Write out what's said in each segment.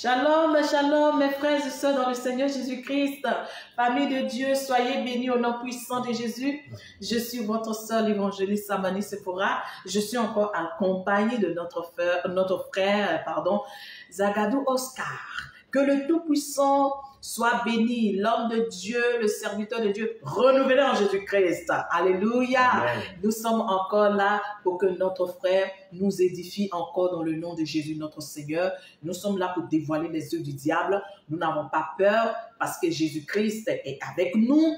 Shalom, shalom, mes frères et sœurs dans le Seigneur Jésus-Christ. Famille de Dieu, soyez bénis au nom puissant de Jésus. Je suis votre sœur, l'évangéliste Samani Sephora. Je suis encore accompagnée de notre frère, Zagadou Oscar. Que le Tout-Puissant soit béni, l'homme de Dieu, le serviteur de Dieu, renouvelé en Jésus-Christ. Alléluia. Amen. Nous sommes encore là pour que notre frère nous édifie encore dans le nom de Jésus, notre Seigneur. Nous sommes là pour dévoiler les œuvres du diable. Nous n'avons pas peur parce que Jésus-Christ est avec nous.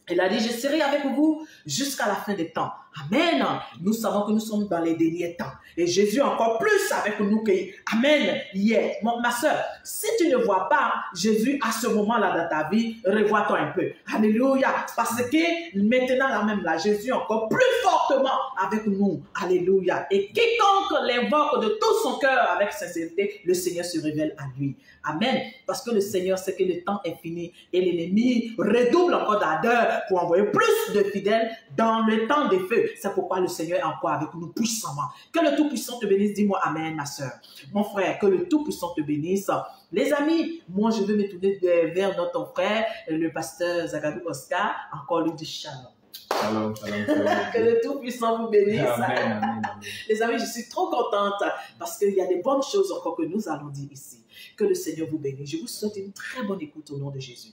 Il a dit, je serai avec vous jusqu'à la fin des temps. Amen. Nous savons que nous sommes dans les derniers temps. Et Jésus est encore plus avec nous que... Amen. Hier, ma soeur, si tu ne vois pas Jésus à ce moment-là dans ta vie, revois-toi un peu. Alléluia. Parce que maintenant, là même, là, Jésus est encore plus fortement avec nous. Alléluia. Et quiconque l'invoque de tout son cœur avec sincérité, le Seigneur se révèle à lui. Amen. Parce que le Seigneur sait que le temps est fini et l'ennemi redouble encore d'ardeur pour envoyer plus de fidèles dans le temps des feux. C'est pourquoi le Seigneur est encore avec nous puissamment. Que le Tout-Puissant te bénisse. Dis-moi Amen, ma soeur. Mon frère, que le Tout-Puissant te bénisse. Les amis, moi je veux me tourner vers notre frère, le pasteur Zagadou Oscar. Encore lui dit shalom. Shalom, shalom, shalom. Que le Tout-Puissant vous bénisse. Amen, amen, amen. Les amis, je suis trop contente parce qu'il y a des bonnes choses encore que nous allons dire ici. Que le Seigneur vous bénisse. Je vous souhaite une très bonne écoute au nom de Jésus.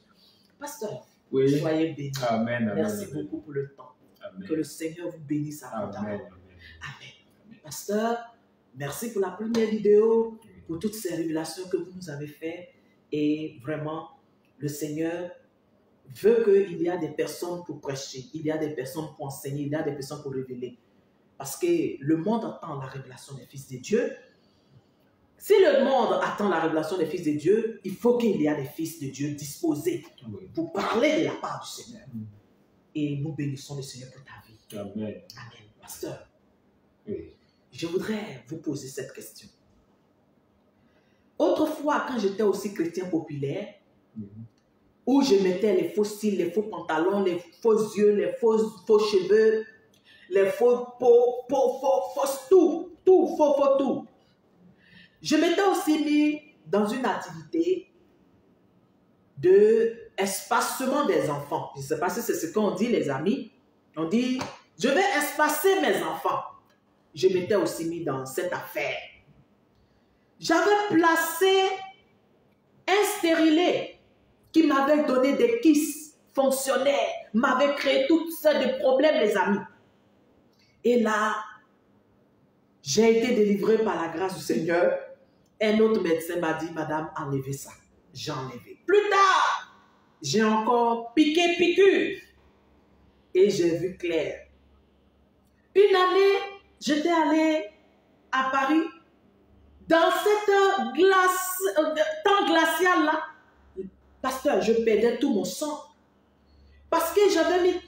Pasteur, oui. Soyez bénis. Amen, amen, merci amen. beaucoup pour le temps. Amen. Que le Seigneur vous bénisse abondamment. Amen, Amen. Pasteur, merci pour la première vidéo, pour toutes ces révélations que vous nous avez faites. Et vraiment, le Seigneur veut qu'il y ait des personnes pour prêcher, il y a des personnes pour enseigner, il y a des personnes pour révéler. Parce que le monde attend la révélation des fils de Dieu. Si le monde attend la révélation des fils de Dieu, il faut qu'il y ait des fils de Dieu disposés pour parler de la part du Seigneur. Et nous bénissons le Seigneur pour ta vie. Amen. Amen. Pasteur, Oui. je voudrais vous poser cette question. Autrefois, quand j'étais aussi chrétien populaire, où je mettais les faux styles, les faux pantalons, les faux yeux, les faux cheveux, les faux tout, faux tout. Je m'étais aussi mis dans une activité de espacement des enfants. Je ne sais pas si c'est ce qu'on dit, les amis. On dit, je vais espacer mes enfants. Je m'étais aussi mis dans cette affaire. J'avais placé un stérilet qui m'avait donné des kisses fonctionnaires, m'avait créé toutes sortes de problèmes, les amis. Et là, j'ai été délivré par la grâce du Seigneur. Un autre médecin m'a dit, madame, enlevez ça. J'ai enlevé. Plus tard, j'ai encore piqûre. Et j'ai vu clair. Une année, j'étais allée à Paris. Dans cette temps glacial là, pasteur, je perdais tout mon sang. Parce que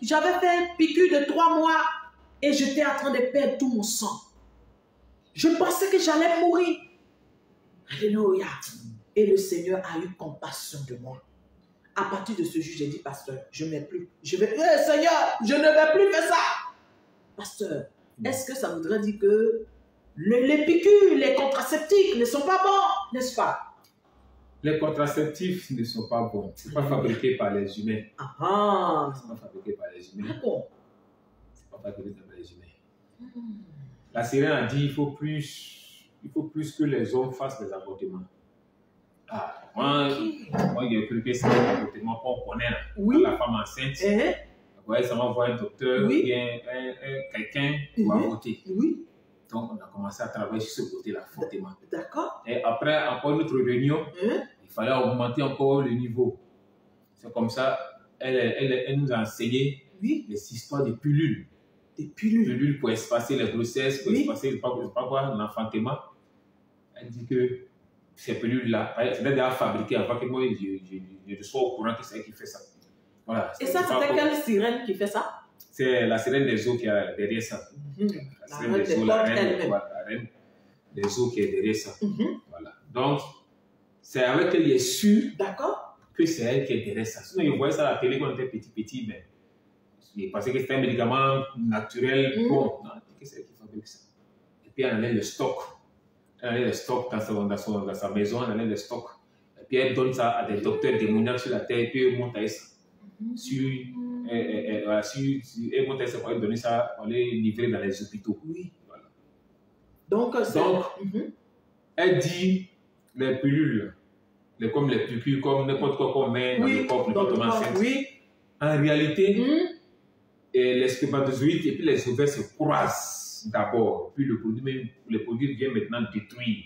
j'avais fait une piqûre de 3 mois et j'étais en train de perdre tout mon sang. Je pensais que j'allais mourir. Alléluia. Et le Seigneur a eu compassion de moi. À partir de ce jour, j'ai dit, pasteur, je ne vais plus. Seigneur, je ne vais plus faire ça. Pasteur, est-ce que ça voudrait dire que les piqûres, les contraceptifs ne sont pas bons, n'est-ce pas? Les contraceptifs ne sont pas bons. Ce n'est pas fabriqué par les humains. Ah. Ce n'est pas fabriqué par les humains. Ah bon? Ce n'est pas fabriqué par les humains. La sirène a dit, il faut plus que les hommes fassent des avortements. Ah, moi, j'ai cru que c'est un avortement qu'on connaît. Oui. La femme enceinte. Vous voyez, ça va voir un docteur ou bien quelqu'un pour avorter. Oui. Donc, on a commencé à travailler sur ce côté-là, fortement. D'accord. Et après, encore une autre réunion, il fallait augmenter encore le niveau. C'est comme ça, elle nous a enseigné les histoires de pilules. Des pilules. Pilules pour espacer les grossesses, pour espacer l'enfantement. Elle dit que ces pilules-là, c'est déjà fabriqué avant que moi je sois au courant que c'est elle qui fait ça. Voilà. Et ça, c'était quelle sirène qui fait ça? C'est la sirène des eaux qui est derrière ça. La sirène des eaux, la reine des eaux qui est derrière ça. Voilà. Donc, c'est avec elle, il est sûr que c'est elle qui est derrière ça. Sinon, je voyais ça à la télé quand on était petit, mais je pensais que c'était un médicament naturel. Bon, non, c'est elle qui fabrique ça. Et puis, elle enlève le stock. Elle allait les stocks dans sa maison, elle allait les stocks. Et puis elle donne ça à des docteurs démoniaques sur la terre, et puis elle monte à ça. Elle monte à ça pour aller donner ça, pour aller livrer dans les hôpitaux. Oui. Voilà. Donc, Elle dit les pilules, comme les piqûres, comme n'importe quoi qu'on met dans le corps, n'importe comment. Oui. En réalité, les spermatozoïdes et puis les ovaires se croisent d'abord, puis le produit vient maintenant détruire.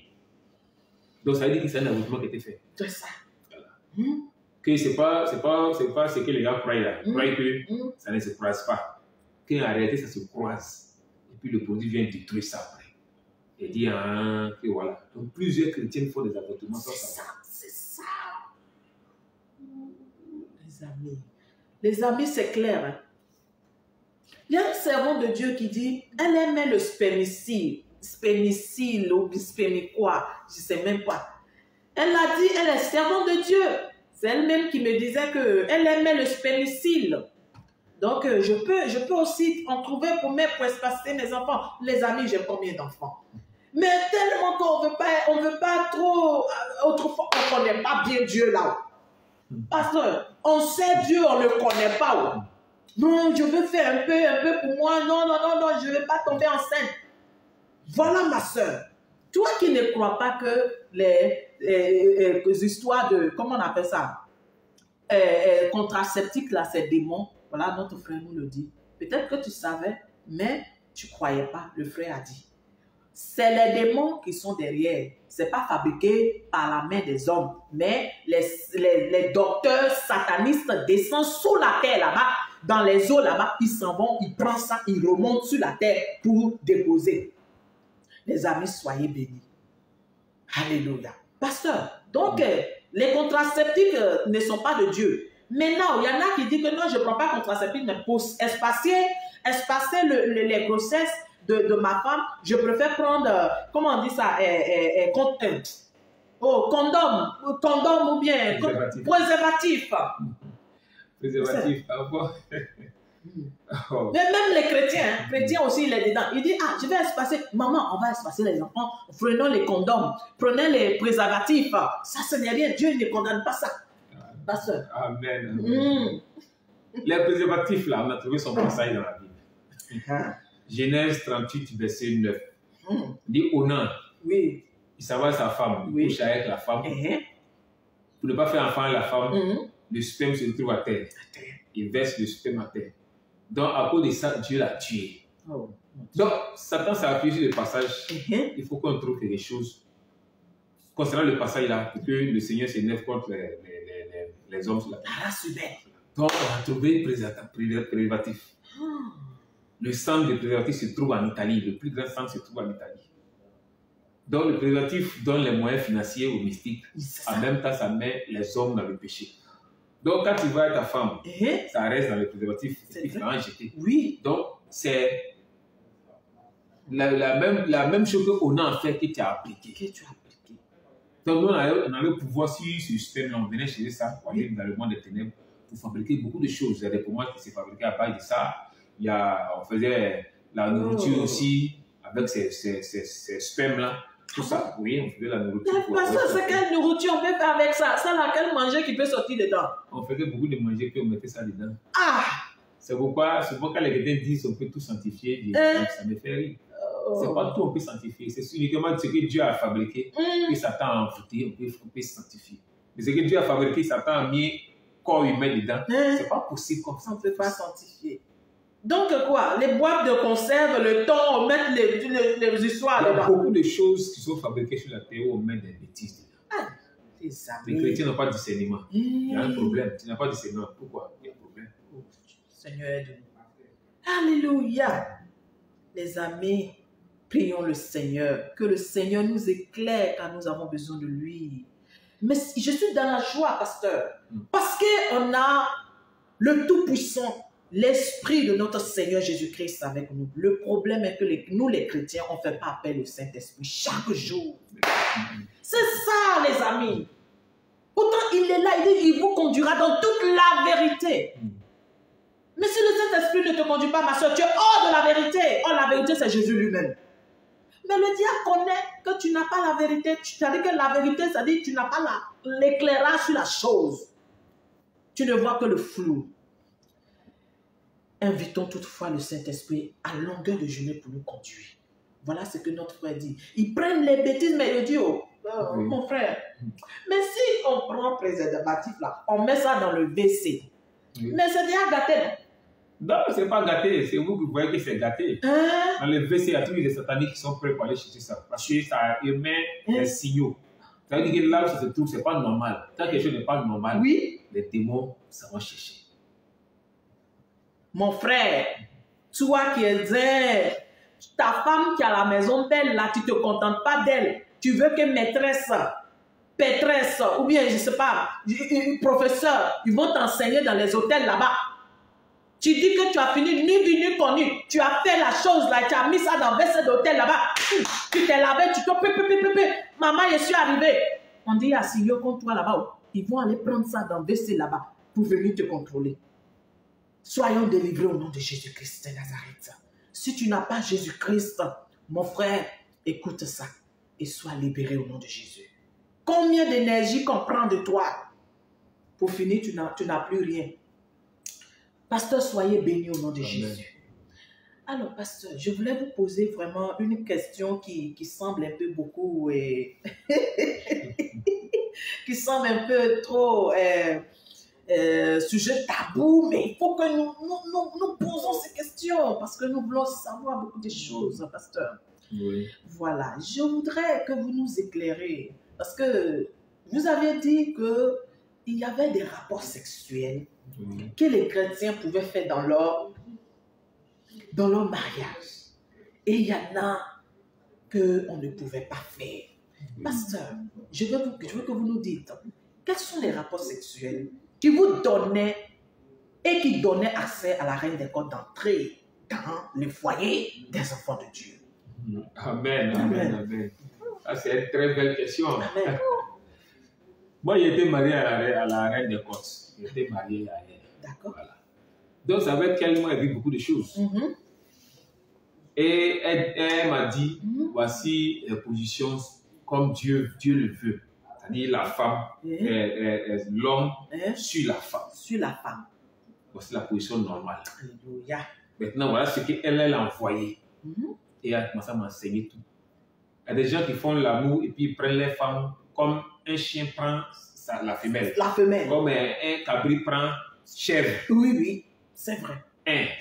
Donc ça veut dire que c'est un avortement qui a été fait. C'est ça. Voilà. Que c'est pas ce que les gars croient là. Ils croient que ça ne se croise pas. Qu'en réalité ça se croise. Et puis le produit vient détruire ça après. Et dit que voilà. Donc plusieurs chrétiens font des avortements. C'est ça. Les amis, c'est clair. Hein? Il y a un servant de Dieu qui dit, elle aimait le spermicide ou spermiquois, je ne sais même pas. Elle a dit, elle est servante de Dieu. C'est elle-même qui me disait qu'elle aimait le spermicide. Donc, je peux aussi en trouver pour espacer mes enfants. Les amis, j'ai combien d'enfants? Mais tellement qu'on ne veut pas trop, autrefois, on ne connaît pas bien Dieu là. Pasteur, on sait Dieu, on ne le connaît pas. Non, je veux faire un peu pour moi. Non, je ne veux pas tomber enceinte. Voilà ma soeur. Toi qui ne crois pas que les histoires de, comment on appelle ça, contraceptiques, là, c'est démons. Voilà, notre frère nous le dit. Peut-être que tu savais, mais tu ne croyais pas. Le frère a dit. C'est les démons qui sont derrière. Ce n'est pas fabriqué par la main des hommes. Mais les docteurs satanistes descendent sous la terre là-bas, dans les eaux là-bas. Ils s'en vont, ils prennent ça, ils remontent sur la terre pour déposer. Les amis, soyez bénis. Alléluia. Pasteur, donc les contraceptifs ne sont pas de Dieu. Maintenant, il y en a qui disent que non, je ne prends pas contraceptif, mais pour espacer les grossesses de ma femme, je préfère prendre, comment on dit ça, condom ou bien préservatif. Préservatif, ah bon? Oh. Mais même les chrétiens aussi, il est dedans. Il dit, je vais espacer. Maman, on va espacer les enfants. Prenons les condoms. Prenez les préservatifs. Ça, ce n'est rien. Dieu ne condamne pas ça. Pasteur. Amen. Les préservatifs, là, on a trouvé son conseil dans la Bible. Genèse 38, verset 9. Il dit, Onan, il savait sa femme, il couche avec la femme. Pour ne pas faire enfant à la femme, le sperme se retrouve à terre. Il verse le sperme à terre. Donc, à cause de ça, Dieu l'a tué. Donc, Satan s'est appuyé sur le passage. Il faut qu'on trouve quelque chose. Concernant le passage là, pour que le Seigneur s'énerve contre les hommes sur la terre. Donc, on a trouvé le préservatif. Le centre de préservatif se trouve en Italie. Le plus grand centre se trouve en Italie. Donc, le préservatif donne les moyens financiers aux mystiques. En même temps, ça met les hommes dans le péché. Donc, quand tu vas avec ta femme, ça reste dans le préservatif, et puis il faut en jeter. Oui. Donc, c'est la même chose qu'on a en fait que tu as appliqué. Donc, nous, on a le pouvoir sur ce système, on venait chercher ça pour aller dans le monde des ténèbres pour fabriquer beaucoup de choses. Il y a des pommages qui se fabriquaient à base de ça. On faisait la nourriture aussi avec ces spermes-là. Tout ça, oui, on faisait la nourriture. C'est quelle nourriture on peut faire avec ça? Ça, laquelle manger qui peut sortir dedans? On faisait beaucoup de manger puis on mettait ça dedans. C'est pourquoi quand les chrétiens disent qu'on peut tout sanctifier, ça me fait rire. C'est pas tout on peut sanctifier, c'est uniquement ce que Dieu a fabriqué que Satan a envoûté, on peut sanctifier. Mais ce que Dieu a fabriqué, Satan a mis corps humain dedans, c'est pas possible comme ça. On ne peut pas sanctifier. Donc quoi? Les boîtes de conserve, le thon, on met les histoires dedans. Il y a beaucoup de choses qui sont fabriquées sur la terre où on met des bêtises dedans. Les chrétiens n'ont pas de discernement. Il y a un problème. Tu n'as pas de discernement. Pourquoi? Il y a un problème. Seigneur, aide-nous. Alléluia. Les amis, prions le Seigneur. Que le Seigneur nous éclaire quand nous avons besoin de lui. Mais je suis dans la joie, pasteur. Parce qu'on a le Tout-Puissant, l'Esprit de notre Seigneur Jésus-Christ avec nous. Le problème est que nous, les chrétiens, on ne fait pas appel au Saint-Esprit chaque jour. C'est ça, les amis. Pourtant, il est là, il vous conduira dans toute la vérité. Mais si le Saint-Esprit ne te conduit pas, ma soeur, tu es hors de la vérité. Or, la vérité, c'est Jésus lui-même. Mais le diable connaît que tu n'as pas la vérité. C'est-à-dire que la vérité, ça dit que tu n'as pas l'éclairage sur la chose. Tu ne vois que le flou. Invitons toutefois le Saint-Esprit à longueur de journée pour nous conduire. Voilà ce que notre frère dit. Ils prennent les bêtises, mais il dit, oh, Oui. mon frère, mais si on prend le préservatif là, on met ça dans le WC. Oui. Mais c'est déjà gâté, non? Non, c'est pas gâté. C'est vous qui voyez que c'est gâté. Hein? Dans le WC, il y a tous les sataniques qui sont prêts pour aller chercher ça. Parce que ça émet des signaux. Ça veut dire que là où ça se trouve, c'est pas normal. Quand quelque chose n'est pas normal, Oui. les démons, ça va chercher. Mon frère, toi qui es ta femme qui est à la maison belle, là, tu ne te contentes pas d'elle. Tu veux que maîtresse, pétresse, ou bien, je ne sais pas, professeur, ils vont t'enseigner dans les hôtels là-bas. Tu dis que tu as fini, ni vu ni connu. Tu as fait la chose là, tu as mis ça dans le WC d'hôtel là-bas. Tu t'es lavé, tu te... Maman, je suis arrivée. On dit à Seigneur contre toi là-bas. Ils vont aller prendre ça dans le WC là-bas pour venir te contrôler. Soyons délivrés au nom de Jésus-Christ de Nazareth. Si tu n'as pas Jésus-Christ, mon frère, écoute ça et sois libéré au nom de Jésus. Combien d'énergie qu'on prend de toi? Pour finir, tu n'as plus rien. Pasteur, soyez bénis au nom de Jésus. Alors, pasteur, je voulais vous poser vraiment une question qui semble un peu beaucoup... qui semble un peu trop... sujet tabou, mais il faut que nous posons ces questions parce que nous voulons savoir beaucoup de choses, pasteur. Oui. Voilà, je voudrais que vous nous éclairez parce que vous avez dit qu'il y avait des rapports sexuels que les chrétiens pouvaient faire dans leur mariage. Et il y en a qu'on ne pouvait pas faire. Pasteur, je veux que vous nous dites quels sont les rapports sexuels qui vous donnait et qui donnait accès à la reine des côtes d'entrée dans le foyer des enfants de Dieu. Amen, amen, amen. Ça, c'est une très belle question. Amen. Moi, j'ai été marié à la reine des côtes. J'ai été marié à elle. D'accord. Voilà. Donc, c'est avec elle, moi, j'ai vu beaucoup de choses. Et elle m'a dit, voici les positions comme Dieu le veut. C'est-à-dire la femme, l'homme sur la femme. Sur la femme. Voici la position normale. Alléluia. Maintenant, voilà ce qu'elle a envoyé. Et elle a commencé à m'enseigner tout. Il y a des gens qui font l'amour et puis ils prennent les femmes comme un chien prend la femelle. La femelle. Comme un cabri prend chèvre. Oui, oui, c'est vrai.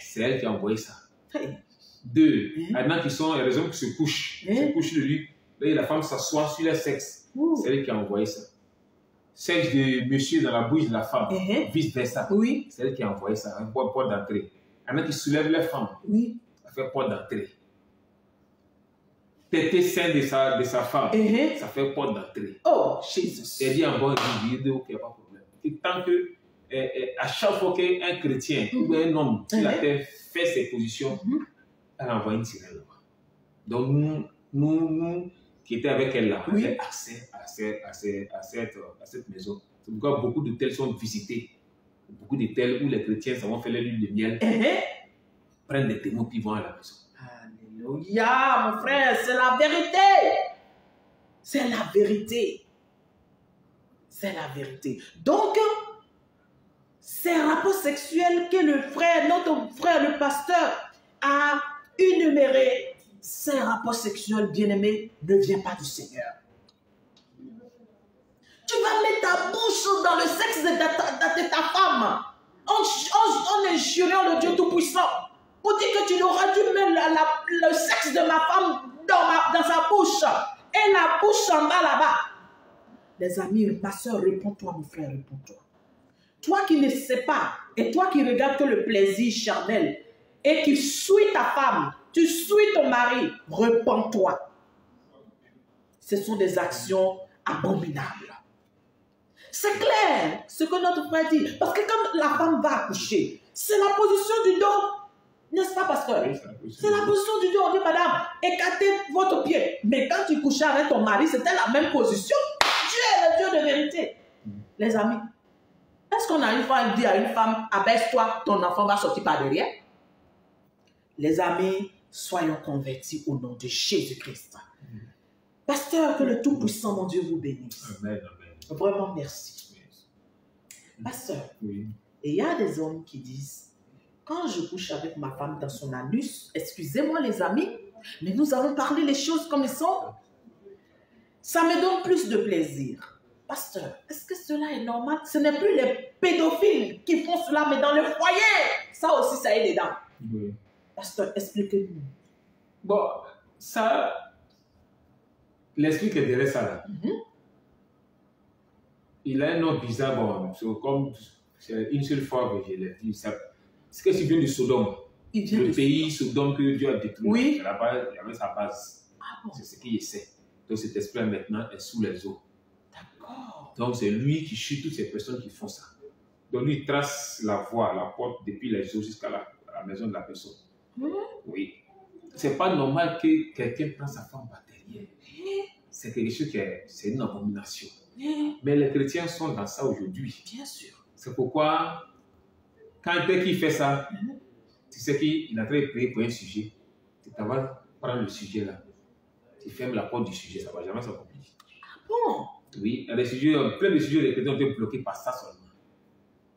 C'est elle qui a envoyé ça. Hey. 2, il y en a qui sont, il y a des hommes qui se couchent. Se couchent de lui. Et la femme s'assoit sur le sexe. C'est elle qui a envoyé ça. Sexe de monsieur dans la bouche de la femme. Vice versa. Oui. C'est elle qui a envoyé ça. Un porte d'entrée. Il y en a qui soulèvent les femmes. Oui. Ça fait porte d'entrée. Péter sein de sa femme. Ça fait porte d'entrée. Oh, Jésus. Elle dit en bon il n'y a pas de problème. Et tant que, à chaque fois qu'un chrétien ou un homme sur la terre fait ses positions, elle envoie une sirène là-bas. Donc, nous qui étions avec elle là, on avait accès à cette maison. C'est pourquoi beaucoup de tels sont visités. Beaucoup de tels où les chrétiens savent faire les lunes de miel, prennent des témoins puis vont à la maison. Alléluia, mon frère, c'est la vérité. C'est la vérité. C'est la vérité. Donc, ces rapports sexuels que notre frère, le pasteur, a énumérés, ces rapports sexuels, bien-aimés, ne viennent pas du Seigneur. Tu vas mettre ta bouche dans le sexe de ta femme en injuriant le Dieu Tout-Puissant pour dire que tu auras dû mettre le sexe de ma femme dans sa bouche et la bouche en bas là-bas. Les amis, ma soeur, réponds-toi, mon frère, réponds-toi. Toi qui ne sais pas et toi qui regardes que le plaisir charnel et qui suis ta femme, tu suis ton mari, repens-toi. Ce sont des actions abominables. C'est clair ce que notre frère dit. Parce que quand la femme va accoucher, c'est la position du dos. N'est-ce pas, pasteur? C'est la position du dos. On dit, madame, écartez votre pied. Mais quand tu couchais avec ton mari, c'était la même position. Dieu est le Dieu de vérité. Les amis, est-ce qu'on a une fois dit à une femme, abaisse-toi, ton enfant va sortir par derrière? Les amis, soyons convertis au nom de Jésus-Christ. Pasteur, que le Tout-Puissant, mon Dieu, vous bénisse. Amen, amen. Vraiment, merci. Yes. Pasteur, Oui. et il y a des hommes qui disent, quand je couche avec ma femme dans son anus, excusez-moi les amis, mais nous allons parler les choses comme elles sont. Ça me donne plus de plaisir. Pasteur, est-ce que cela est normal? Ce n'est plus les pédophiles qui font cela, mais dans le foyer. Ça aussi, ça est dedans. Oui. Pasteur, expliquez-nous. Bon, ça, l'esprit qui est derrière ça, là, il a un nom bizarre, bon, comme c'est une seule fois que je l'ai dit, c'est que tu viens de Sodome, le pays Sodome que Dieu a détruit. Oui. Là-bas, il y avait sa base. Ah bon? C'est ce qu'il essaie. Donc cet esprit maintenant est sous les eaux. D'accord. Donc c'est lui qui chute toutes ces personnes qui font ça. Donc lui il trace la voie, la porte depuis les eaux jusqu'à la maison de la personne. Oui. C'est pas normal que quelqu'un prenne sa femme par derrière. C'est quelque chose c'est une abomination. Mais les chrétiens sont dans ça aujourd'hui. Bien sûr. C'est pourquoi, quand quelqu'un fait ça, tu sais qu'il est en train de prier pour un sujet. Tu vas prendre le sujet là. Tu fermes la porte du sujet, ça ne va jamais s'accomplir. Ah bon? Oui, il y a des sujets, plein de sujets, les chrétiens ont été bloqués par ça seulement.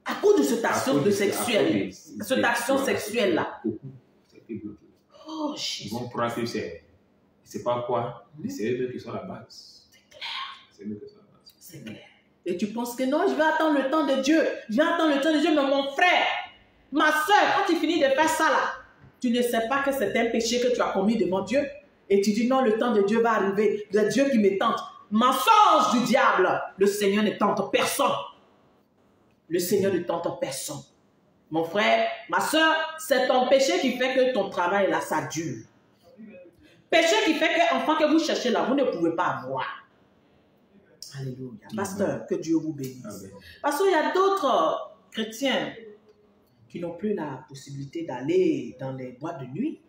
À cause de cette action sexuelle. Cette action sexuelle là. Beaucoup, ça a été bloqué. Oh, Ils Jésus. vont croire que c'est pas quoi, mais c'est eux qui sont la base. C'est clair. C'est eux qui sont la base. C'est clair. Et tu penses que non, je vais attendre le temps de Dieu. Je vais attendre le temps de Dieu, mais mon frère, ma soeur, quand tu finis de faire ça là, tu ne sais pas que c'est un péché que tu as commis devant Dieu. Et tu dis non, le temps de Dieu va arriver. Le Dieu qui me tente. Mensonge du diable. Le Seigneur ne tente personne. Le Seigneur ne tente personne. Mon frère, ma soeur, c'est ton péché qui fait que ton travail là, ça dure. Péché qui fait que l'enfant que vous cherchez là, vous ne pouvez pas avoir. Alléluia. Pasteur, que Dieu vous bénisse. Amen. Parce qu'il y a d'autres chrétiens qui n'ont plus la possibilité d'aller dans les boîtes de nuit.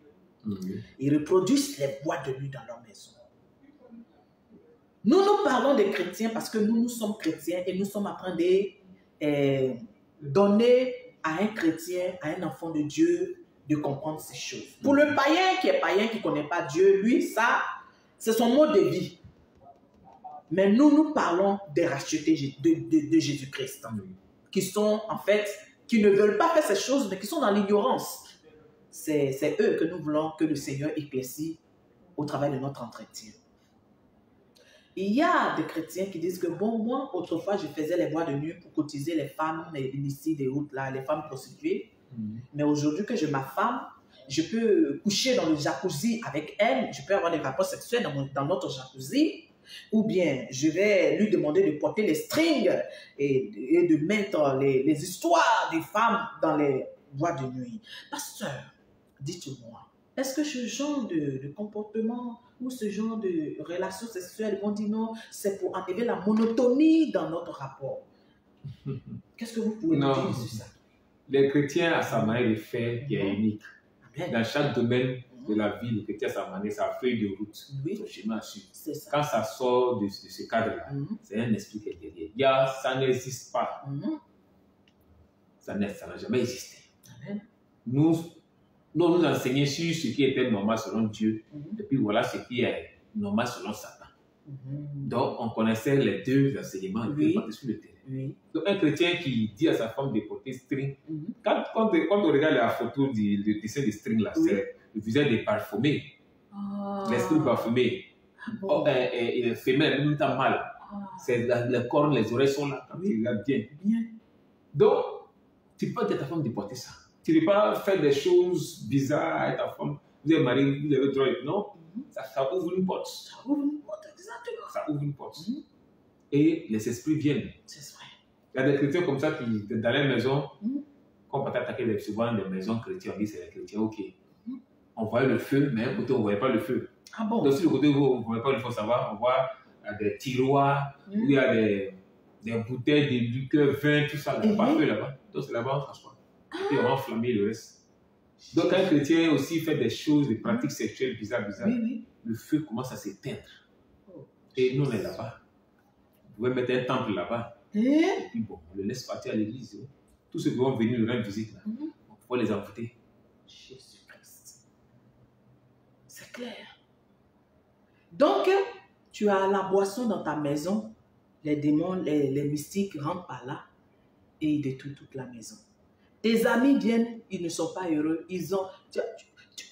Ils reproduisent les boîtes de nuit dans leur maison. Nous parlons des chrétiens parce que nous sommes chrétiens et nous sommes en train de donner à un chrétien, à un enfant de Dieu, de comprendre ces choses. Pour le païen qui ne connaît pas Dieu, lui, ça, c'est son mode de vie. Mais nous parlons des rachetés de Jésus-Christ, qui sont en fait, qui ne veulent pas faire ces choses, mais qui sont dans l'ignorance. C'est eux que nous voulons que le Seigneur éclaircisse au travers de notre entretien. Il y a des chrétiens qui disent que, bon, moi, autrefois, je faisais les boîtes de nuit pour cotiser les femmes illicites et autres, là, les femmes prostituées. Mais aujourd'hui que j'ai ma femme, je peux coucher dans le jacuzzi avec elle, je peux avoir des rapports sexuels dans notre jacuzzi, ou bien je vais lui demander de porter les strings et de mettre les histoires des femmes dans les boîtes de nuit. Pasteur, dites-moi, est-ce que ce genre de comportement ou ce genre de relations sexuelles vont dire non, c'est pour enlever la monotonie dans notre rapport? Qu'est-ce que vous pouvez nous dire sur ça? Les chrétiens, à sa manière de faire, qui est unique. Amen. Dans chaque domaine de la vie, le chrétien, à sa manière, sa feuille de route, Oui. son chemin à suivre. C'est ça. Quand ça sort de ce cadre-là, c'est un esprit qui est derrière. Ça n'existe pas. Ça n'a jamais existé. Amen. Nous enseignons sur ce qui était normal selon Dieu, et puis voilà ce qui est normal selon Satan. Donc, on connaissait les deux enseignements et puis on partait sur le terrain. Oui. Donc, un chrétien qui dit à sa femme de porter string, quand on regarde la photo du dessin de string, là, c'est le visage des parfumés, l'esprit parfumé. Bon. Il est femelle, même temps mal. C'est les cornes, les oreilles sont là, quand il regarde bien. Donc, tu peux dire à ta femme de porter ça. Tu ne peux pas faire des choses bizarres à ta femme. Vous êtes marié, vous avez le droit. Non, ça ouvre une porte. Ça ouvre une porte, exactement. Ça ouvre une porte. Et les esprits viennent. C'est vrai. Il y a des chrétiens comme ça qui, dans les maisons, quand on peut attaquer souvent des maisons chrétiennes, on dit c'est les chrétiens, ok. On voit le feu, mais d'un côté, on ne voyait pas le feu. Ah bon? Donc, sur le côté où on ne voyait pas le feu, ça va, on voit des tiroirs, où il y a des bouteilles de liqueur, vin, tout ça. Il n'y a pas de feu là-bas. Donc, c'est là-bas, on s'assoit. Et puis, on va enflammer le reste. Donc, quand un chrétien aussi fait des choses, des pratiques sexuelles bizarres, le feu commence à s'éteindre. Et nous, on est là-bas. Vous pouvez mettre un temple là-bas. Et puis, bon, on le laisse partir à l'église. Tous ceux qui vont venir le rendre visite, là, on peut les envoûter. Jésus-Christ. clair. Donc, tu as la boisson dans ta maison, les démons, les mystiques rentrent par là et ils détruisent toute la maison. Tes amis viennent, ils ne sont pas heureux.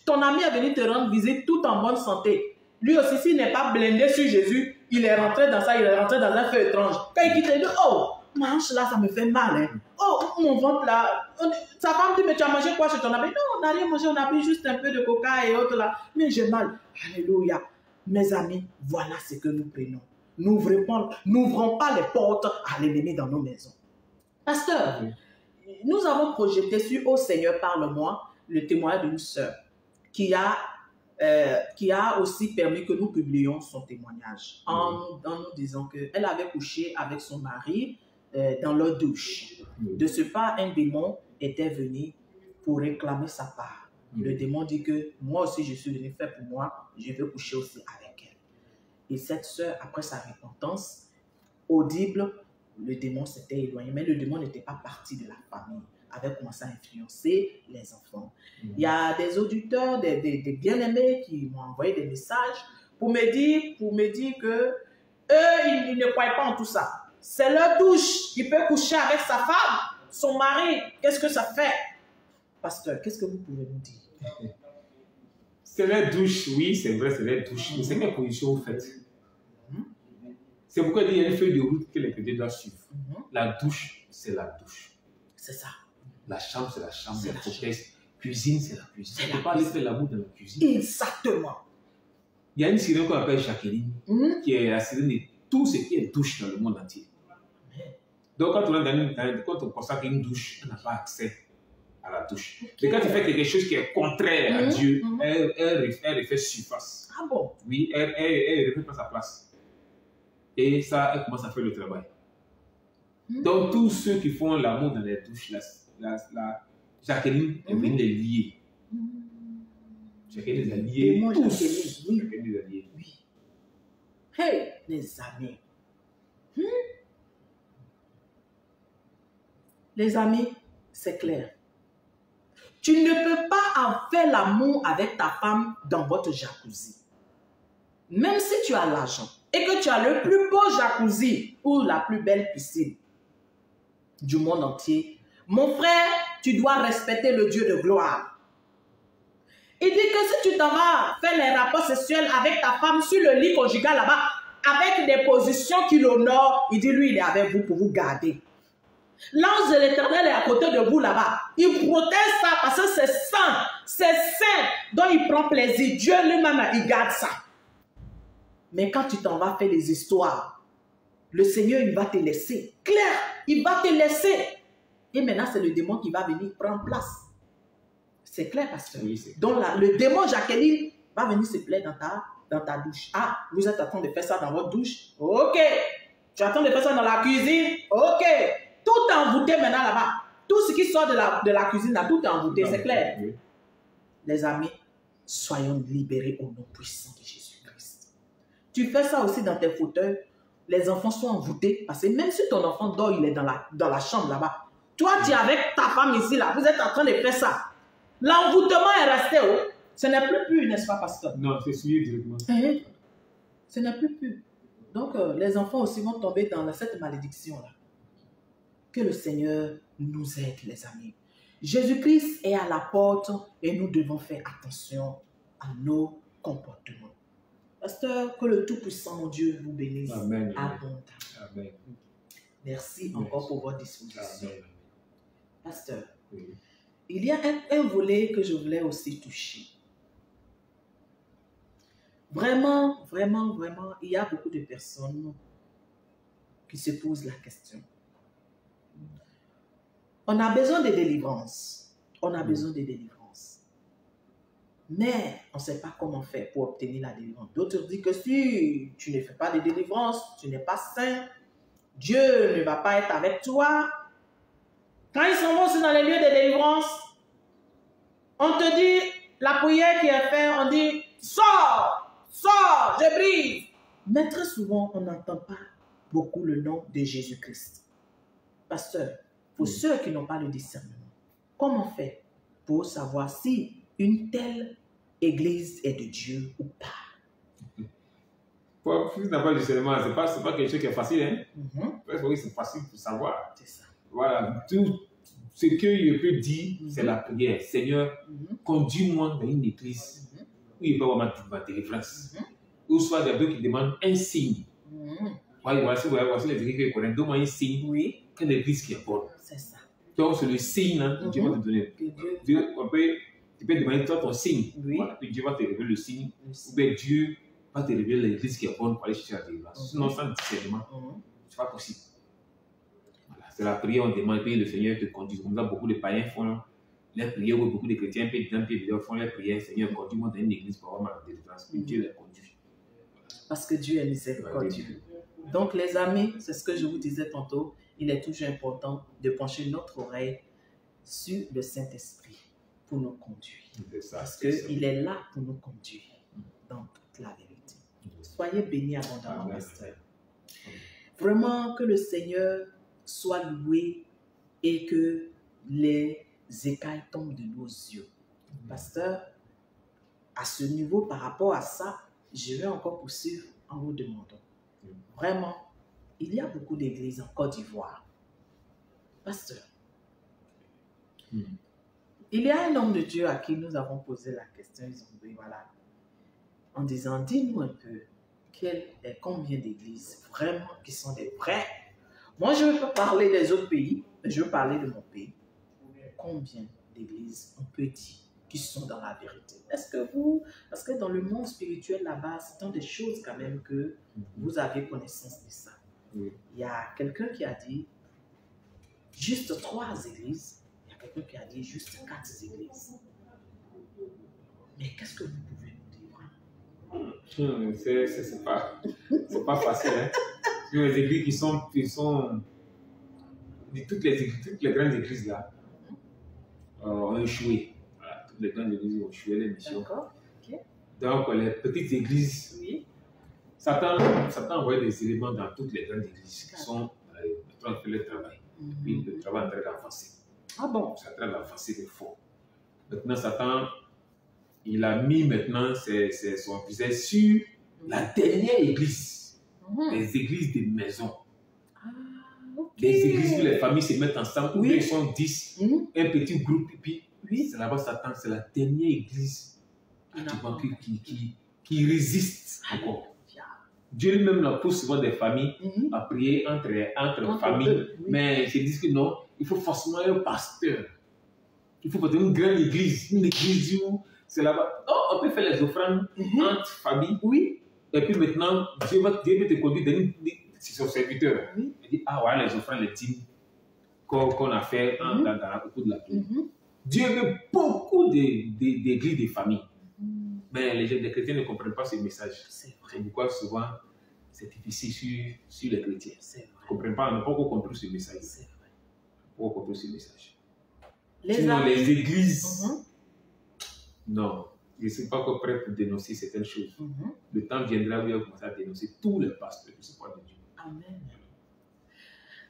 Ton ami est venu te rendre visite tout en bonne santé. Lui aussi, s'il n'est pas blindé sur Jésus, il est rentré dans ça, il est rentré dans un feu étrange. Quand il quitte, il dit, oh, ma hanche là, ça me fait mal. Hein. Oh, mon ventre là. Sa femme dit, mais tu as mangé quoi chez ton ami? Non, on n'a rien mangé, on a pris juste un peu de coca et autres là. Mais j'ai mal. Alléluia. Mes amis, voilà ce que nous prenons. N'ouvrons pas les portes à l'ennemi dans nos maisons. Pasteur, nous avons projeté sur Ô Seigneur, parle-moi, le témoignage d'une sœur qui a aussi permis que nous publions son témoignage en nous disant qu'elle avait couché avec son mari dans leur douche. De ce pas, un démon était venu pour réclamer sa part. Le démon dit que moi aussi je suis venu faire pour moi, je veux coucher aussi avec elle. Et cette sœur, après sa repentance, audible, le démon s'était éloigné, mais le démon n'était pas parti de la famille, avait commencé à influencer les enfants. Il y a des auditeurs, des bien-aimés qui m'ont envoyé des messages pour me dire que eux, ils ne croient pas en tout ça. C'est leur douche. Il peut coucher avec sa femme, son mari. Qu'est-ce que ça fait? Pasteur, qu'est-ce que vous pouvez nous dire? C'est leur douche, oui, c'est vrai, c'est leur douche. Mais c'est quelle position vous faites? C'est pourquoi il y a une feuille de route que les chrétiens doivent suivre. La douche, c'est la douche. C'est ça. La chambre, c'est la chambre. La cuisine, c'est la cuisine. On ne peut pas aller faire l'amour dans la cuisine. Exactement. Il y a une sirène qu'on appelle Jacqueline, qui est la sirène de tout ce qui est douche dans le monde entier. Donc, quand on consacre une douche, on n'a pas accès à la douche. Et quand tu fais quelque chose qui est contraire à Dieu, elle refait surface. Ah bon? Oui, elle refait pas sa place. Et ça, elle commence à faire le travail. Donc, tous ceux qui font l'amour dans les douches, la Jacqueline est venue les lier. Jacqueline les a liés. Tous. Jacqueline les a liés. Oui. Hey, les amis. Les amis, c'est clair. Tu ne peux pas faire l'amour avec ta femme dans votre jacuzzi. Même si tu as l'argent et que tu as le plus beau jacuzzi ou la plus belle piscine du monde entier, mon frère, tu dois respecter le Dieu de gloire. Il dit que si tu t'en vas faire les rapports sexuels avec ta femme sur le lit conjugal là-bas, avec des positions qui l'honorent, il dit lui, il est avec vous pour vous garder. L'ange de l'Éternel est à côté de vous là-bas. Il protège ça parce que c'est saint. C'est saint dont il prend plaisir. Dieu lui-même, il garde ça. Mais quand tu t'en vas faire les histoires, le Seigneur, il va te laisser. Claire, il va te laisser. Et maintenant, c'est le démon qui va venir prendre place. C'est clair, pasteur. Oui, c'est... Donc, là, le démon Jacqueline va venir se plaire dans ta douche. Ah, vous êtes en train de faire ça dans votre douche? Ok. Tu es en train de faire ça dans la cuisine? Ok. Tout est envoûté maintenant là-bas. Tout ce qui sort de la cuisine, là, tout est envoûté, c'est clair. Oui. Les amis, soyons libérés au nom puissant de Jésus-Christ. Tu fais ça aussi dans tes fauteuils. Les enfants sont envoûtés. Parce que même si ton enfant dort, il est dans la chambre là-bas. Toi, tu es avec ta femme ici, là. Vous êtes en train de faire ça. L'envoûtement est resté. Oh. Ce n'est plus, n'est-ce pas, pasteur? Non, c'est suivi directement. Ce n'est plus. Donc, les enfants aussi vont tomber dans cette malédiction-là. Que le Seigneur nous aide, les amis. Jésus-Christ est à la porte et nous devons faire attention à nos comportements. Pasteur, que le Tout-Puissant, mon Dieu, vous bénisse abondamment. Amen. Merci encore pour votre disposition. Amen. Pasteur, oui. Il y a un volet que je voulais aussi toucher. Vraiment, vraiment, vraiment, il y a beaucoup de personnes qui se posent la question. On a besoin de délivrance. On a besoin de délivrance. Mais on ne sait pas comment faire pour obtenir la délivrance. D'autres disent que si tu ne fais pas de délivrance, tu n'es pas saint. Dieu ne va pas être avec toi. Quand ils s'en vont aussi dans les lieux de délivrance, on te dit, la prière qui est faite, on dit, sors, je brise. Mais très souvent, on n'entend pas beaucoup le nom de Jésus-Christ. Pasteur, pour ceux qui n'ont pas le discernement, comment faire pour savoir si une telle église est de Dieu ou pas. Pour plus d'avoir du seulement, c'est pas quelque chose qui est facile. Hein? Mhm. C'est facile pour savoir. C'est ça. Voilà, tout ce que je peux dire, c'est la prière. Seigneur, conduis-moi dans une église où il peut y avoir ma délivrance. Ou soit des deux qui demandent un signe. Voici les églises que je connais. Donne-moi un signe. Oui. Quelle église qui est bonne. C'est ça. Donc, c'est le signe que Dieu va te donner. Tu peux demander toi ton signe. Oui. Voilà, puis Dieu va te révéler le signe. Ou bien Dieu va te révéler l'église qui est bonne pour aller chercher la délivrance. Sinon, sans discernement, ce n'est pas possible. Voilà, c'est la prière, on demande, et puis le Seigneur te conduit. Comme ça, beaucoup de païens font les prières, ou beaucoup de chrétiens, puis font les prières. Seigneur, conduis-moi dans une église pour avoir ma délivrance. Puis Dieu les conduit. Parce que Dieu est miséricordieux. Donc, les amis, c'est ce que je vous disais tantôt, il est toujours important de pencher notre oreille sur le Saint-Esprit pour nous conduire. Parce qu'il est là pour nous conduire dans toute la vérité. Soyez bénis abondamment, pasteur. Vraiment, que le Seigneur soit loué et que les écailles tombent de nos yeux. Pasteur, à ce niveau, par rapport à ça, je vais encore poursuivre en vous demandant. Vraiment, il y a beaucoup d'églises en Côte d'Ivoire. Pasteur, il y a un homme de Dieu à qui nous avons posé la question, voilà, en disant, dis-nous un peu, combien d'églises vraiment qui sont des vraies. Moi, je ne veux pas parler des autres pays, mais je veux parler de mon pays. Combien d'églises on peut dire qui sont dans la vérité? Est-ce que parce que dans le monde spirituel là-bas, c'est des choses quand même que vous avez connaissance de ça. Il y a quelqu'un qui a dit juste 3 églises, il y a quelqu'un qui a dit juste 4 églises. Mais qu'est-ce que vous pouvez nous dire? C'est pas facile. Hein? Les églises qui sont toutes les grandes églises là ont échoué. Voilà, toutes les grandes églises ont échoué les missions. D'accord. Okay. Donc les petites églises, oui. Satan envoie des éléments dans toutes les grandes églises qui sont en train de faire le travail. Puis le travail est en train d'avancer. Ah bon? C'est en train d'avancer de fond. Maintenant, Satan, il a mis maintenant son visage sur la dernière église. Les églises de maison. Okay. Les églises où les familles se mettent ensemble, où ils sont 10, un petit groupe, et puis c'est là-bas Satan, c'est la dernière église qui résiste encore. Dieu lui-même leur pousse souvent des familles à prier entre familles, mais ils se disent que non, il faut forcément un pasteur. Il faut peut-être une grande église, une église où c'est là-bas. Oh, on peut faire les offrandes entre familles. Oui. Et puis maintenant, Dieu peut te conduire dans c'est son serviteur. Il dit, ah voilà les offrandes, les dîmes qu'on a fait au cours de la prière. Dieu veut beaucoup d'églises, de familles. Mais les chrétiens ne comprennent pas ce message. C'est pourquoi souvent c'est difficile sur les chrétiens. Ils ne comprennent pas, on n'a pas encore compris ce message. C'est vrai. On n'a pas compris ce message. Sinon, les églises, non, je ne suis pas encore prêt pour dénoncer certaines choses. Le temps viendra où il va commencer à dénoncer tous les pasteurs de ce point de Dieu. Amen.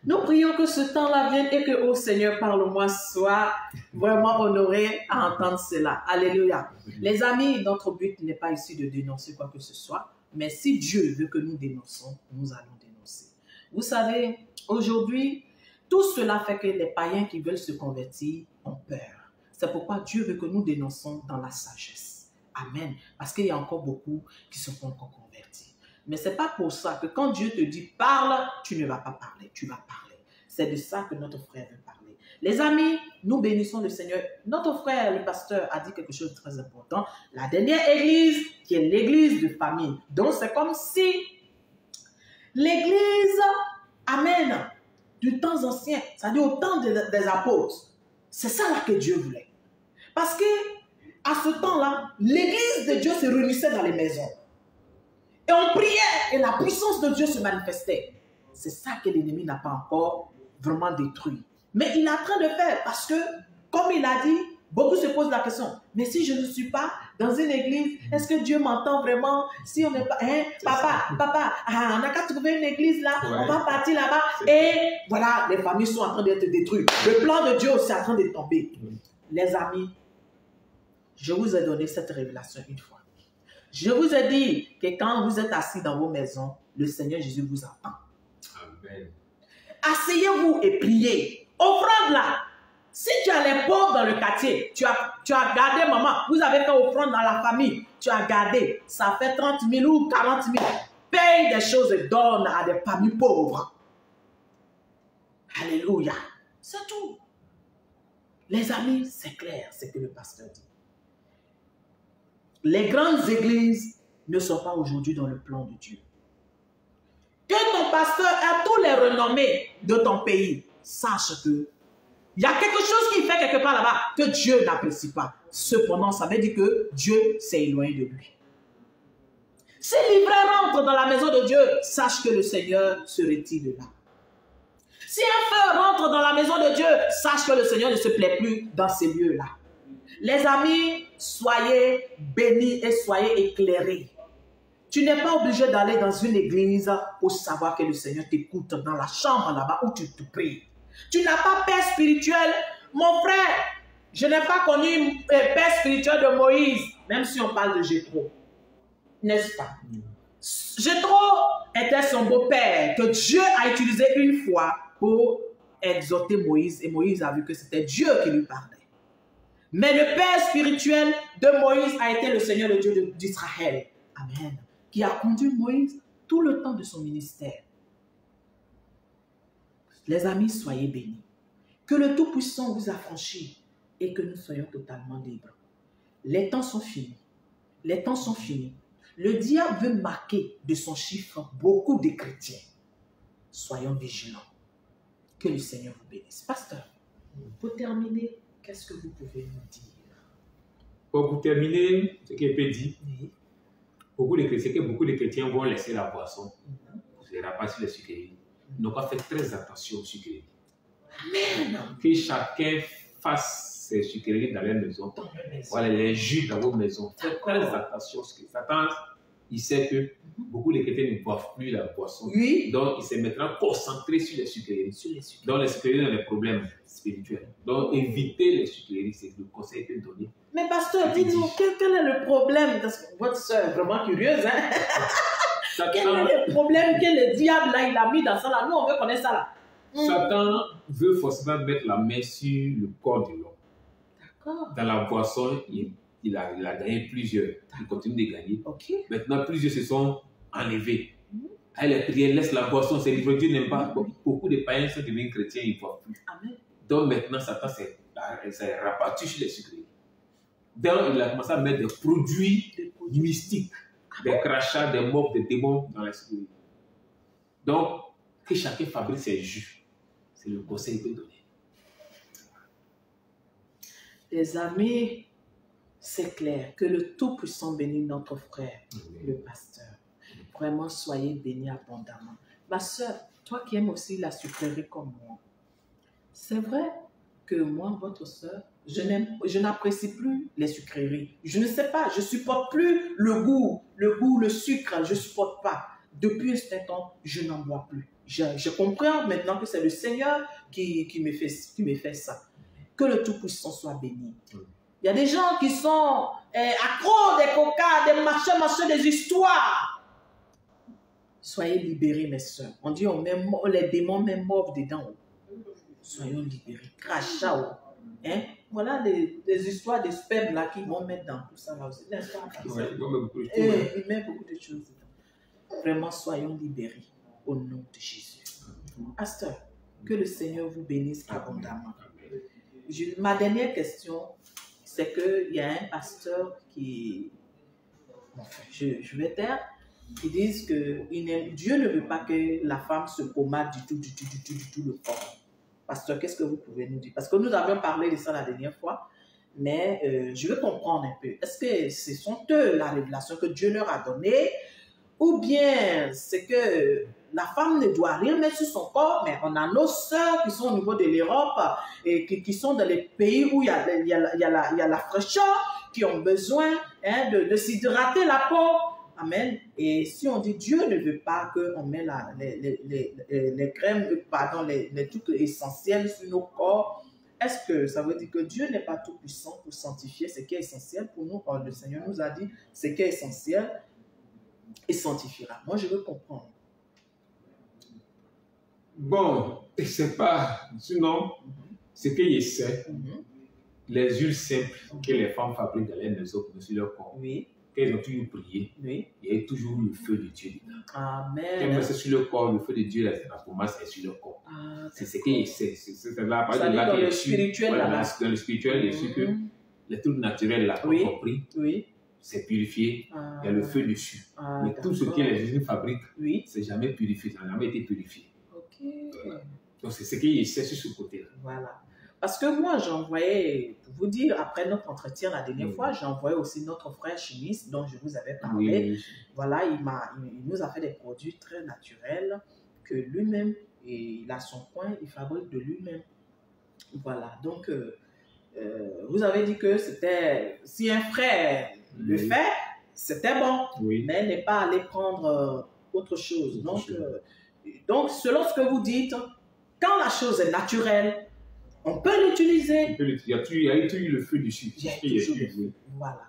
Nous prions que ce temps-là vienne et que, oh Seigneur, parle-moi, soit vraiment honoré à entendre cela. Alléluia. Les amis, notre but n'est pas ici de dénoncer quoi que ce soit, mais si Dieu veut que nous dénonçons, nous allons dénoncer. Vous savez, aujourd'hui, tout cela fait que les païens qui veulent se convertir ont peur. C'est pourquoi Dieu veut que nous dénonçons dans la sagesse. Amen. Parce qu'il y a encore beaucoup qui ne sont pas encore convertis. Mais ce n'est pas pour ça que quand Dieu te dit « parle », tu ne vas pas parler, tu vas parler. C'est de ça que notre frère veut parler. Les amis, nous bénissons le Seigneur. Notre frère, le pasteur, a dit quelque chose de très important. La dernière église, qui est l'église de famille. Donc, c'est comme si l'église, amen, du temps ancien, c'est-à-dire au temps des apôtres, c'est ça là que Dieu voulait. Parce que à ce temps-là, l'église de Dieu se réunissait dans les maisons. Et on priait et la puissance de Dieu se manifestait. C'est ça que l'ennemi n'a pas encore vraiment détruit. Mais il est en train de faire parce que, comme il a dit, beaucoup se posent la question, mais si je ne suis pas dans une église, est-ce que Dieu m'entend vraiment? Si on n'est pas, hein, papa, on n'a qu'à trouver une église là, on va partir là-bas. Et voilà, les familles sont en train d'être détruites. Le plan de Dieu aussi est en train de tomber. Les amis, Je vous ai donné cette révélation une fois. Je vous ai dit que quand vous êtes assis dans vos maisons, le Seigneur Jésus vous attend. Amen. Asseyez-vous et priez. Offrande là. Si tu as les pauvres dans le quartier, tu as gardé maman, vous avez fait offrande dans la famille, tu as gardé, ça fait 30 000 ou 40 000. Paye des choses et donne à des familles pauvres. Alléluia. C'est tout. Les amis, c'est clair ce que le pasteur dit. Les grandes églises ne sont pas aujourd'hui dans le plan de Dieu. Que ton pasteur a tous les renommées de ton pays, sache que il y a quelque chose qui fait quelque part là-bas que Dieu n'apprécie pas. Cependant, ça veut dire que Dieu s'est éloigné de lui. Si l'ivraie rentre dans la maison de Dieu, sache que le Seigneur se retire de là. Si un feu rentre dans la maison de Dieu, sache que le Seigneur ne se plaît plus dans ces lieux-là. Les amis, soyez bénis et soyez éclairés. Tu n'es pas obligé d'aller dans une église pour savoir que le Seigneur t'écoute dans la chambre là-bas où tu te pries. Tu n'as pas père spirituel. Mon frère, je n'ai pas connu père spirituel de Moïse, même si on parle de Jéthro. N'est-ce pas? Jéthro était son beau-père que Dieu a utilisé une fois pour exhorter Moïse. Et Moïse a vu que c'était Dieu qui lui parlait. Mais le père spirituel de Moïse a été le Seigneur, le Dieu d'Israël. Amen. Qui a conduit Moïse tout le temps de son ministère. Les amis, soyez bénis. Que le Tout-Puissant vous affranchisse et que nous soyons totalement libres. Les temps sont finis. Les temps sont finis. Le diable veut marquer de son chiffre beaucoup de chrétiens. Soyons vigilants. Que le Seigneur vous bénisse. Pasteur, pour terminer, qu'est-ce que vous pouvez nous dire? Pour terminer, ce qui est dit, Oui. beaucoup de chrétiens vont laisser la boisson. Vous ne pas sur les sucreries. Ils n'ont pas fait très attention aux sucreries. Amen. Que chacun fasse ses sucreries dans leur maison. Voilà, les jus dans vos maisons. Faites très attention. Parce que Satan, il sait que beaucoup de chrétiens ne boivent plus la boisson. Oui. Donc, il se mettra concentré sur les sucreries. Donc, les sucreries ont des problèmes spirituels. Donc, évitez les sucreries. C'est le conseil que je donne. Mais pasteur, dites-nous, quel est le problème? Parce que votre soeur est vraiment curieuse, hein? Quel est le problème que le diable là, il a mis dans ça là? Nous, on veut connaître ça là. Satan veut forcément mettre la main sur le corps de l'homme. D'accord. Dans la boisson, il a gagné plusieurs. Il continue de gagner. Ok. Maintenant, plusieurs se sont enlevés. Elle les prières, laisse la boisson, c'est libre. Dieu n'aime pas. Beaucoup de païens sont devenus chrétiens, ils ne voient plus. Amen. Donc maintenant, Satan s'est rabattu sur les sucreries. Donc, il a commencé à mettre des produits mystiques, des crachats, des mobs, des démons dans les sucreries. Donc, que chacun fabrique ses jus. C'est le conseil que je donne. Les amis, c'est clair que le Tout-Puissant bénit notre frère, le pasteur. Vraiment, soyez bénis abondamment. Ma soeur, toi qui aimes aussi la sucrerie comme moi, c'est vrai que moi, votre soeur, je n'apprécie plus les sucreries. Je ne sais pas, je ne supporte plus le goût, le sucre, je ne supporte pas. Depuis un certain temps, je n'en bois plus. Je comprends maintenant que c'est le Seigneur qui me fait ça. Que le Tout-Puissant soit béni. Il y a des gens qui sont accros des coca, des machins, des histoires. Soyez libérés, mes soeurs. On dit les démons même morts dedans. Soyons libérés. Crachat. Hein? Voilà des histoires de sperme là qui vont mettre dans tout ça là aussi. Ils mettent beaucoup de choses dedans. Vraiment, soyons libérés au nom de Jésus. Pasteur, que le Seigneur vous bénisse abondamment. Ma dernière question, c'est qu'il y a un pasteur qui, je vais taire, qui disent que Dieu ne veut pas que la femme se pommade du tout le corps. Pasteur, qu'est-ce que vous pouvez nous dire? Parce que nous avions parlé de ça la dernière fois, mais je veux comprendre un peu. Est-ce que ce sont eux la révélation que Dieu leur a donnée, ou bien c'est que la femme ne doit rien mettre sur son corps, mais on a nos sœurs qui sont au niveau de l'Europe et qui sont dans les pays où il y a la fraîcheur, qui ont besoin de s'hydrater la peau. Amen. Et si on dit Dieu ne veut pas qu'on met les crèmes, les trucs essentiels sur nos corps, est-ce que ça veut dire que Dieu n'est pas tout puissant pour sanctifier ce qui est essentiel pour nous? Or, le Seigneur nous a dit ce qui est essentiel et sanctifiera. Moi, je veux comprendre. Bon, c'est pas... Sinon, ce qu'il essaie, les huiles simples que les femmes fabriquent dans les maisons sur leur corps, Oui. qu'elles ont toujours prié, Oui. il y a toujours le feu de Dieu dedans. Amen. Quand c'est sur le corps, le feu de Dieu, pour moi, c'est sur le corps. Ah, C'est ce qu'il essaie. C'est là, par ça dit dans le spirituel, voilà, là-bas. dans le spirituel, il est sûr que les trucs naturels, là, qu'on compris, Oui. c'est purifié, il y a le feu dessus. Ah, Mais tout ce que les usines fabriquent, oui. c'est jamais purifié, ça n'a jamais été purifié. Ok. Voilà. Donc c'est ce qu'il essaie sur ce côté-là. Voilà. Parce que moi, j'envoyais, pour vous dire, après notre entretien la dernière fois, j'envoyais aussi notre frère chimiste dont je vous avais parlé. Oui. Voilà, il nous a fait des produits très naturels que lui-même, il a son coin, il fabrique de lui-même. Voilà, donc vous avez dit que c'était, si un frère le fait, c'était bon, mais n'est pas allé prendre autre chose. Donc, selon ce que vous dites, quand la chose est naturelle, on peut l'utiliser. Il y a toujours le feu dessus. Voilà.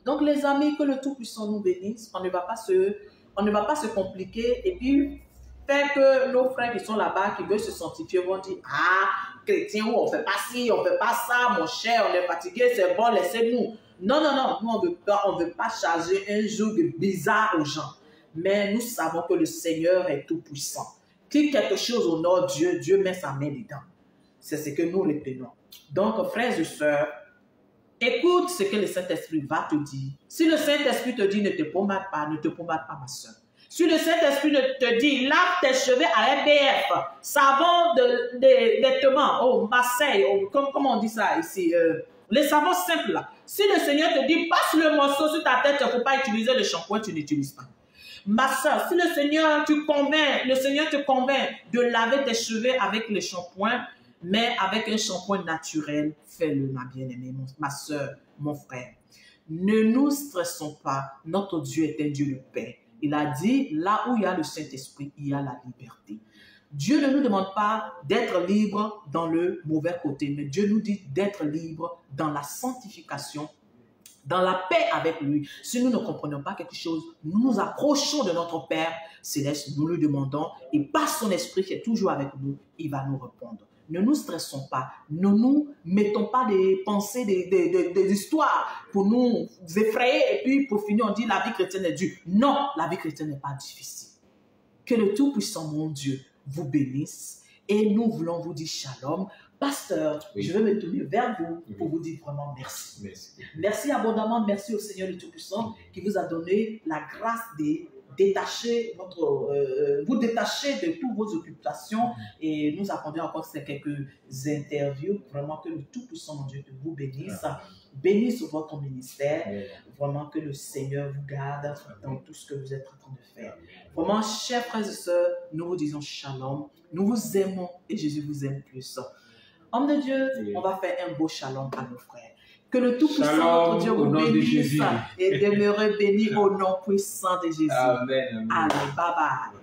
Donc, les amis, que le Tout-Puissant nous bénisse. On ne va pas se compliquer et puis faire que nos frères qui sont là-bas, qui veulent se sanctifier, vont dire « Ah, chrétien, on ne fait pas ci, on ne fait pas ça, mon cher, on est fatigué, c'est bon, laissez-nous. » Non, non, non, nous, on ne veut pas charger un joug bizarre aux gens. Mais nous savons que le Seigneur est tout-puissant. Si quelque chose honore Dieu, Dieu met sa main dedans. C'est ce que nous retenons. Donc, frères et sœurs, écoute ce que le Saint-Esprit va te dire. Si le Saint-Esprit te dit ne te pommade pas, ne te pommade pas, ma sœur. Si le Saint-Esprit te dit lave tes cheveux à RBF, savon de vêtements, oh, Marseille, oh, comment on dit ça ici, les savons simples là. Si le Seigneur te dit passe le morceau sur ta tête, il ne faut pas utiliser le shampoing, tu n'utilises pas. Ma soeur, si le Seigneur te convainc de laver tes cheveux avec le shampoing, mais avec un shampoing naturel, fais-le, ma bien-aimée, ma soeur, mon frère. Ne nous stressons pas, notre Dieu est un Dieu de paix. Il a dit, là où il y a le Saint-Esprit, il y a la liberté. Dieu ne nous demande pas d'être libre dans le mauvais côté, mais Dieu nous dit d'être libre dans la sanctification, dans la paix avec lui. Si nous ne comprenons pas quelque chose, nous nous approchons de notre Père Céleste, nous lui demandons, et par son esprit qui est toujours avec nous, il va nous répondre. Ne nous stressons pas, ne nous mettons pas des pensées, des histoires pour nous effrayer, et puis pour finir on dit la vie chrétienne est dure. Non, la vie chrétienne n'est pas difficile. Que le Tout-Puissant, mon Dieu, vous bénisse, et nous voulons vous dire shalom. Pasteur, je vais me tourner vers vous pour vous dire vraiment merci. Merci abondamment, merci au Seigneur le Tout-Puissant qui vous a donné la grâce de détacher vous détacher de toutes vos occupations et nous accorder encore ces quelques interviews. Vraiment que le Tout-Puissant, mon Dieu, vous bénisse. Bénisse votre ministère. Vraiment que le Seigneur vous garde dans tout ce que vous êtes en train de faire. Vraiment, chers frères et sœurs, nous vous disons shalom. Nous vous aimons et Jésus vous aime plus. Homme de Dieu, on va faire un beau shalom à nos frères. Que le Tout-Puissant, notre Dieu, vous bénisse et demeure béni au nom puissant de Jésus. Amen. Allez, bye bye.